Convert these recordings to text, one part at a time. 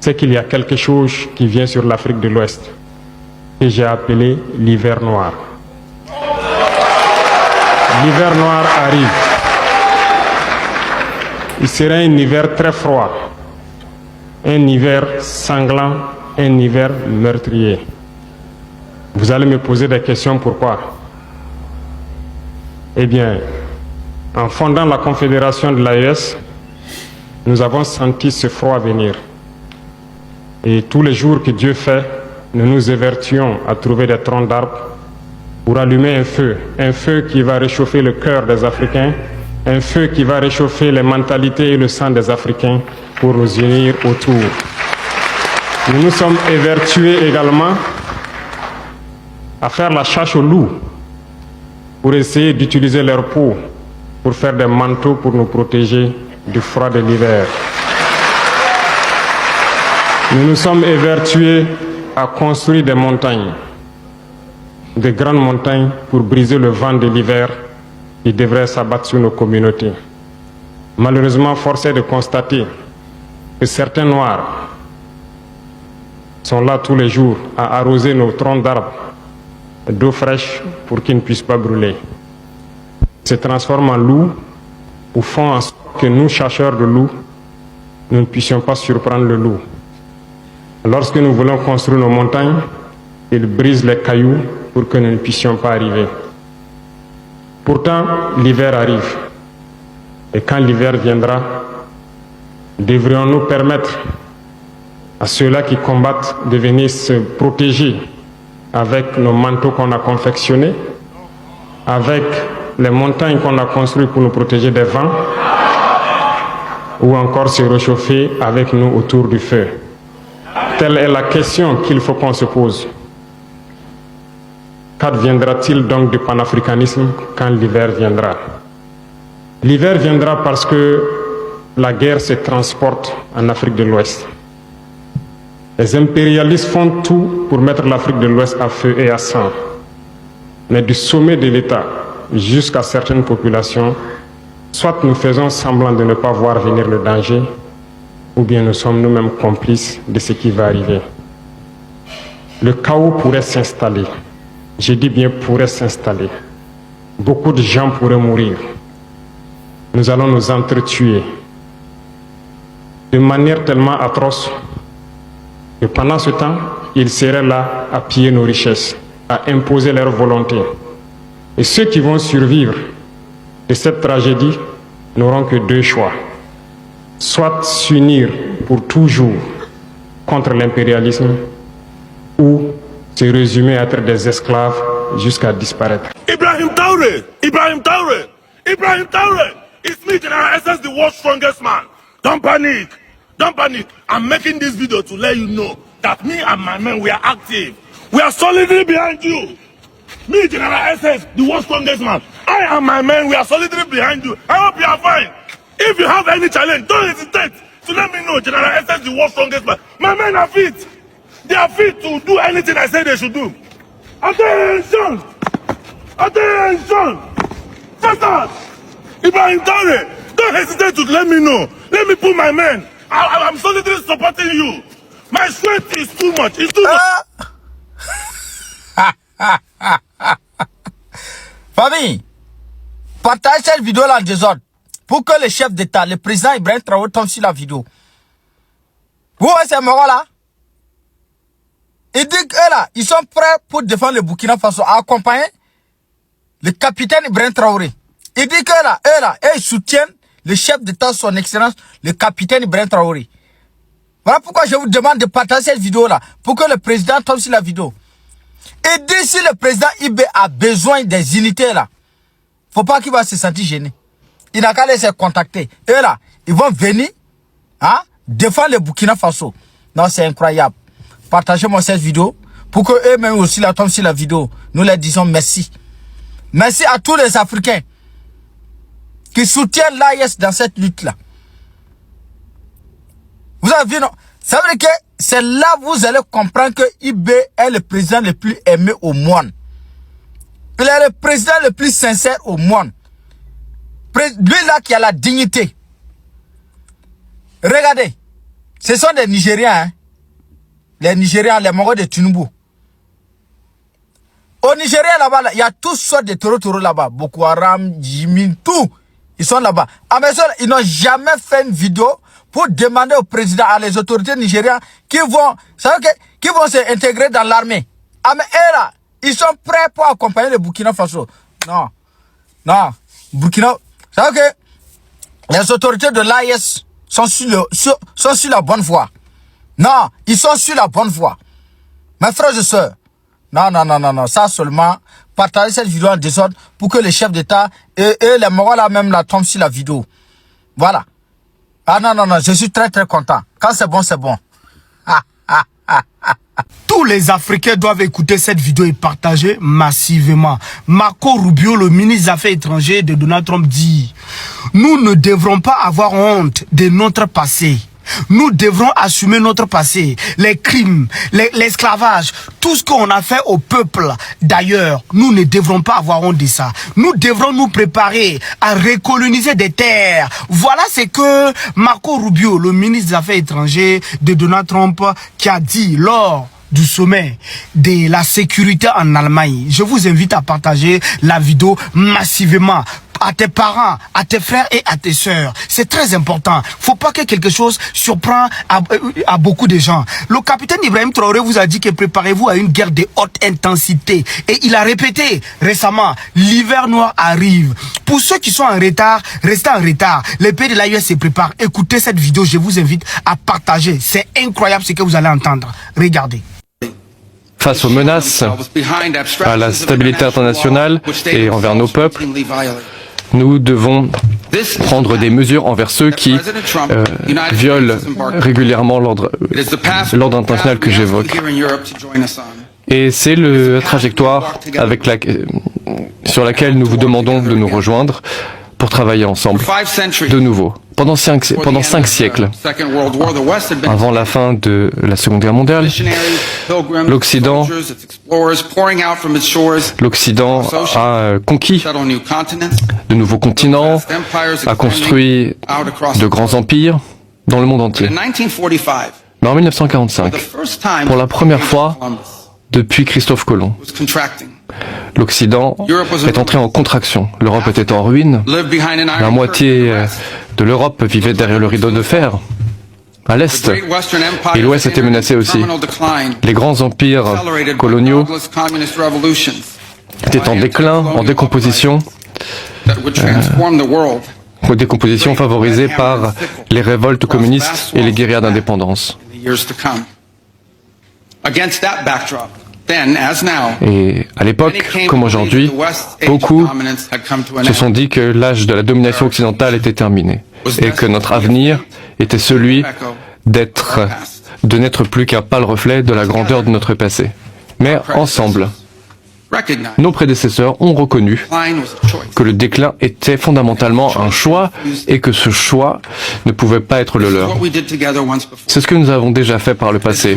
c'est qu'il y a quelque chose qui vient sur l'Afrique de l'Ouest, que j'ai appelé l'hiver noir. L'hiver noir arrive. Il sera un hiver très froid, un hiver sanglant, un hiver meurtrier. Vous allez me poser des questions, pourquoi? Eh bien, en fondant la Confédération de l'AES, nous avons senti ce froid venir. Et tous les jours que Dieu fait, nous nous évertuons à trouver des troncs d'arbres pour allumer un feu qui va réchauffer le cœur des Africains, un feu qui va réchauffer les mentalités et le sang des Africains pour nous unir autour. Nous nous sommes évertués également à faire la chasse aux loups pour essayer d'utiliser leur peau pour faire des manteaux pour nous protéger du froid de l'hiver. Nous nous sommes évertués à construire des montagnes, de grandes montagnes pour briser le vent de l'hiver qui devrait s'abattre sur nos communautés. Malheureusement, force est de constater que certains Noirs sont là tous les jours à arroser nos troncs d'arbres d'eau fraîche pour qu'ils ne puissent pas brûler. Ils se transforment en loups ou font en sorte que nous, chasseurs de loups, nous ne puissions pas surprendre le loup. Lorsque nous voulons construire nos montagnes, ils brisent les cailloux pour que nous ne puissions pas arriver. Pourtant, l'hiver arrive. Et quand l'hiver viendra, devrions-nous permettre à ceux-là qui combattent de venir se protéger avec nos manteaux qu'on a confectionnés, avec les montagnes qu'on a construites pour nous protéger des vents, ou encore se réchauffer avec nous autour du feu. Telle est la question qu'il faut qu'on se pose. Qu'adviendra-t-il donc du panafricanisme quand l'hiver viendra? L'hiver viendra parce que la guerre se transporte en Afrique de l'Ouest. Les impérialistes font tout pour mettre l'Afrique de l'Ouest à feu et à sang. Mais du sommet de l'État jusqu'à certaines populations, soit nous faisons semblant de ne pas voir venir le danger, ou bien nous sommes nous-mêmes complices de ce qui va arriver. Le chaos pourrait s'installer. Je dis bien pourrait s'installer. Beaucoup de gens pourraient mourir. Nous allons nous entretuer de manière tellement atroce que pendant ce temps, ils seraient là à piller nos richesses, à imposer leur volonté. Et ceux qui vont survivre de cette tragédie n'auront que deux choix. Soit s'unir pour toujours contre l'impérialisme ou se résumer à être des esclaves jusqu'à disparaître. Ibrahim Traoré! Ibrahim Traoré! Ibrahim Traoré! It's me, General SS, the world's strongest man. Don't panic! Don't panic! I'm making this video to let you know that me and my men, we are active. We are solidly behind you. Me, General SS, the world's strongest man. I and my men, we are solidly behind you. I hope you are fine. If you have any challenge, don't hesitate to let me know. General SS, the world's strongest man. My men are fit. They are fit to do anything I say they should do. Attention! Attention! Faster! Ibrahim Traoré, don't hesitate to let me know. Let me put my men. I'm solidly supporting you. My strength is too much. It's too much. Famille, partagez cette vidéo là en désordre pour que le chef d'État, le président Ibrahim Traoré, tombe sur la vidéo. Vous voyez ces morts là? Ils disent qu'eux là, ils sont prêts pour défendre le Burkina Faso, à accompagner le capitaine Ibrahim Traoré. Ils disent qu'eux là, ils soutiennent le chef d'État, son excellence, le capitaine Ibrahim Traoré. Voilà pourquoi je vous demande de partager cette vidéo là, pour que le président tombe sur la vidéo. Et d'ici le président Ibé a besoin des unités là, faut pas qu'il va se sentir gêné. Il n'a qu'à laisser contacter. Eux là, ils vont venir hein, défendre le Burkina Faso. Non, c'est incroyable. Partagez-moi cette vidéo pour que eux-mêmes aussi la tombent sur la vidéo. Nous leur disons merci. Merci à tous les Africains qui soutiennent l'AES dans cette lutte-là. Vous avez vu, non? Ça veut dire que c'est là que vous allez comprendre que Ibé est le président le plus aimé au monde. Il est le président le plus sincère au monde. Lui là qui a la dignité. Regardez. Ce sont des Nigériens, hein. Les Nigériens, les Mongols de Tinubu. Au Nigeria, là-bas, il y a toutes sortes de taureaux là-bas. Boko Haram, Jimin, tout. Ils sont là-bas. Ah, mais ça, ils n'ont jamais fait une vidéo pour demander au président, à les autorités nigériennes qui vont s'intégrer dans l'armée. Ah, mais eux, là, ils sont prêts pour accompagner le Burkina Faso. Non. Non. Burkina. C'est vrai que les autorités de l'AIS sont sur la bonne voie. Non, ils sont sur la bonne voie. Mes frères et sœurs, non, ça seulement, partagez cette vidéo en désordre pour que les chefs d'État et les Mongols là même la tombent sur la vidéo. Voilà. Ah non, je suis très content. Quand c'est bon, c'est bon. Tous les Africains doivent écouter cette vidéo et partager massivement. Marco Rubio, le ministre des Affaires étrangères de Donald Trump, dit « Nous ne devrons pas avoir honte de notre passé. Nous devrons assumer notre passé, les crimes, l'esclavage, tout ce qu'on a fait au peuple. D'ailleurs, nous ne devrons pas avoir honte de ça. Nous devrons nous préparer à recoloniser des terres. » Voilà ce que Marco Rubio, le ministre des Affaires étrangères de Donald Trump, qui a dit lors du sommet de la sécurité en Allemagne. Je vous invite à partager la vidéo massivement à tes parents, à tes frères et à tes sœurs. C'est très important. Faut pas que quelque chose surprenne à beaucoup de gens. Le capitaine Ibrahim Traoré vous a dit que préparez-vous à une guerre de haute intensité. Et il a répété récemment, l'hiver noir arrive. Pour ceux qui sont en retard, restez en retard. Les pays de l'AES se préparent. Écoutez cette vidéo, je vous invite à partager. C'est incroyable ce que vous allez entendre. Regardez. Face aux menaces à la stabilité internationale et envers nos peuples, nous devons prendre des mesures envers ceux qui violent régulièrement l'ordre international que j'évoque. Et c'est la trajectoire sur laquelle nous vous demandons de nous rejoindre pour travailler ensemble de nouveau. Pendant 5 siècles, avant la fin de la Seconde Guerre mondiale, l'Occident a conquis de nouveaux continents, a construit de grands empires dans le monde entier. Mais en 1945, pour la première fois depuis Christophe Colomb, l'Occident est entré en contraction. L'Europe était en ruine. La moitié de l'Europe vivait derrière le rideau de fer, à l'Est. Et l'Ouest était menacé aussi. Les grands empires coloniaux étaient en déclin, en décomposition. Décomposition favorisée par les révoltes communistes et les guérillas d'indépendance. Et à l'époque, comme aujourd'hui, beaucoup se sont dit que l'âge de la domination occidentale était terminé et que notre avenir était celui de n'être plus qu'un pâle reflet de la grandeur de notre passé. Mais ensemble, nos prédécesseurs ont reconnu que le déclin était fondamentalement un choix et que ce choix ne pouvait pas être le leur. C'est ce que nous avons déjà fait par le passé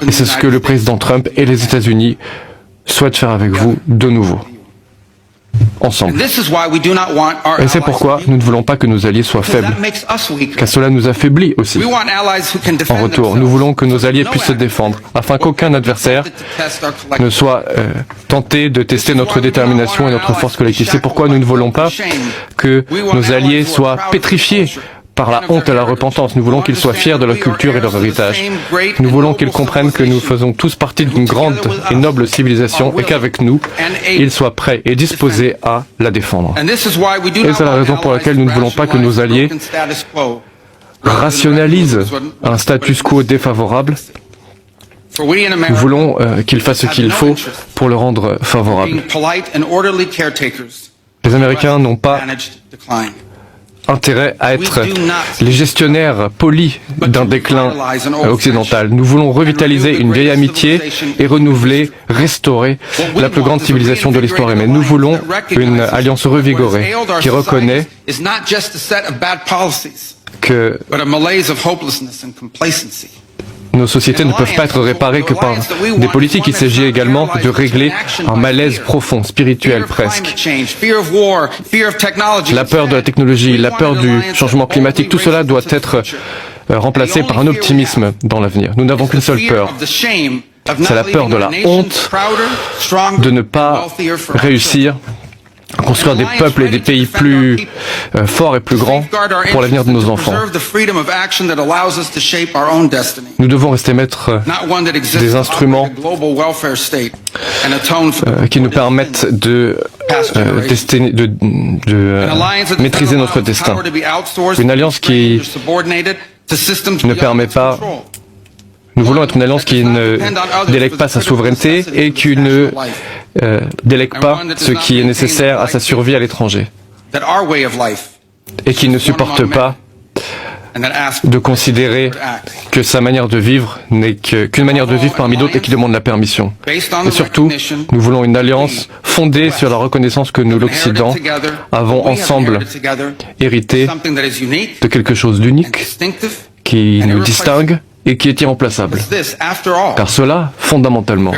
et c'est ce que le président Trump et les États-Unis souhaitent faire avec vous de nouveau. Ensemble. Et c'est pourquoi nous ne voulons pas que nos alliés soient faibles, car cela nous affaiblit aussi. En retour, nous voulons que nos alliés puissent se défendre, afin qu'aucun adversaire ne soit tenté de tester notre détermination et notre force collective. C'est pourquoi nous ne voulons pas que nos alliés soient pétrifiés par la honte et la repentance. Nous voulons qu'ils soient fiers de leur culture et de leur héritage. Nous voulons qu'ils comprennent que nous faisons tous partie d'une grande et noble civilisation et qu'avec nous, ils soient prêts et disposés à la défendre. Et c'est la raison pour laquelle nous ne voulons pas que nos alliés rationalisent un status quo défavorable. Nous voulons qu'ils fassent ce qu'il faut pour le rendre favorable. Les Américains n'ont pas intérêt à être les gestionnaires polis d'un déclin occidental. Nous voulons revitaliser une vieille amitié et renouveler, restaurer la plus grande civilisation de l'histoire humaine. Nous voulons une alliance revigorée qui reconnaît que nos sociétés ne peuvent pas être réparées que par des politiques. Il s'agit également de régler un malaise profond, spirituel presque. La peur de la technologie, la peur du changement climatique, tout cela doit être remplacé par un optimisme dans l'avenir. Nous n'avons qu'une seule peur. C'est la peur de la honte de ne pas réussir à construire des peuples et des pays plus forts et plus grands pour l'avenir de nos enfants. Nous devons rester maîtres des instruments qui nous permettent de maîtriser notre destin. Une alliance qui ne permet pas... Nous voulons être une alliance qui ne délègue pas sa souveraineté et qui ne délègue pas ce qui est nécessaire à sa survie à l'étranger. Et qui ne supporte pas de considérer que sa manière de vivre n'est qu'une manière de vivre parmi d'autres et qui demande la permission. Et surtout, nous voulons une alliance fondée sur la reconnaissance que nous, l'Occident, avons ensemble hérité de quelque chose d'unique qui nous distingue et qui est irremplaçable. Car cela, fondamentalement,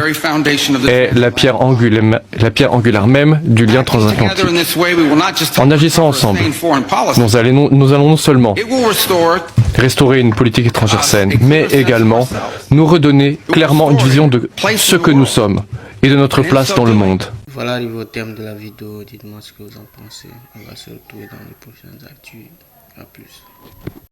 est la pierre angulaire même du lien transatlantique. En agissant ensemble, nous allons non seulement restaurer une politique étrangère saine, mais également nous redonner clairement une vision de ce que nous sommes et de notre place dans le monde. Voilà arrivé au terme de la vidéo. Dites-moi ce que vous en pensez. On va se retrouver dans les prochaines actus. À plus.